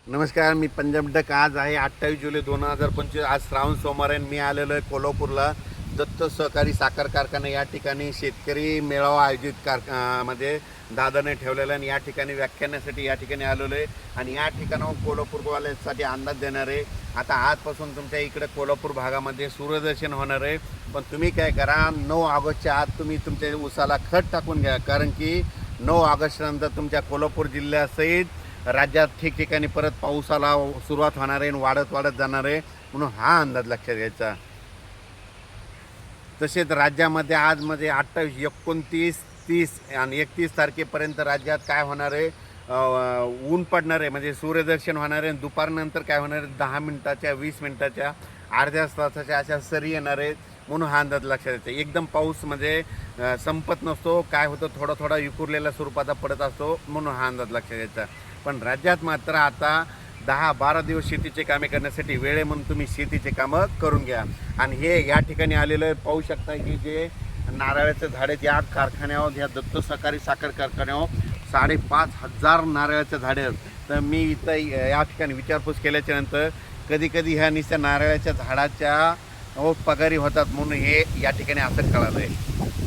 नमस्कार, मी पंजाब डक. आज आहे 28 जुलै 2025. आज श्रावण सोमवार आहे. मी आलेलो आहे कोल्हापूरला दत्त सहकारी साखर कारखाना या ठिकाणी शेतकरी मेळावा आयोजित मध्ये दादाने ठेवलेला आहे आणि या ठिकाणी व्याख्यानासाठी या ठिकाणी आलेलो आहे आणि या ठिकाणाहून कोल्हापूरवाल्यांसाठी अंदाज देणार आहे. आता आजपासून तुमच्या इकडे कोल्हापूर भागामध्ये सूर्यदर्शन होणार आहे. पण तुम्ही काय करा, 9 ऑगस्टच्या आत तुम्ही तुमच्या उसाला खत टाकून घ्या, कारण की 9 ऑगस्टनंतर तुमच्या कोल्हापूर जिल्ह्यासहित राज्यात ठिकठिकाणी परत पावसाला सुरुवात होणार आहे आणि वाढत जाणार आहे, म्हणून हा अंदाज लक्षात घ्यायचा. तसेच राज्यामध्ये आज 28, 29, 30 आणि 31 तारखेपर्यंत राज्यात काय होणार आहे, ऊन पडणार आहे, म्हणजे सूर्यदर्शन होणार आहे. दुपारनंतर काय होणार आहे, 10 मिनिटाच्या 20 मिनिटाच्या अर्ध्या तासाच्या अशा सरी येणार आहेत, म्हणून हा अंदाज लक्षात येतो. एकदम पाऊस संपत नसतो, काय होतं थोडा विखुरलेल्या स्वरूपाचा पडत असतो, म्हणून हा अंदाज लक्षात घ्यायचा. पण राज्यात मात्र आता 10-12 दिवस शेतीचे कामे करण्यासाठी वेळ आहे, म्हणून तुम्ही शेतीचे कामं करून घ्या. आणि हे या ठिकाणी आलेलं पाहू शकता की जे नारळाचं झाड आहेत या कारखान्यावर, या दत्त सहकारी साखर कारखान्यावर 5,500 नारळाचं झाडे आहेत. तर मी इथं या ठिकाणी विचारपूस केल्याच्या नंतर कधी ह्या नुसत्या नारळाच्या झाडाच्या पगारी होतात, म्हणून हे या ठिकाणी असं कळालं आहे.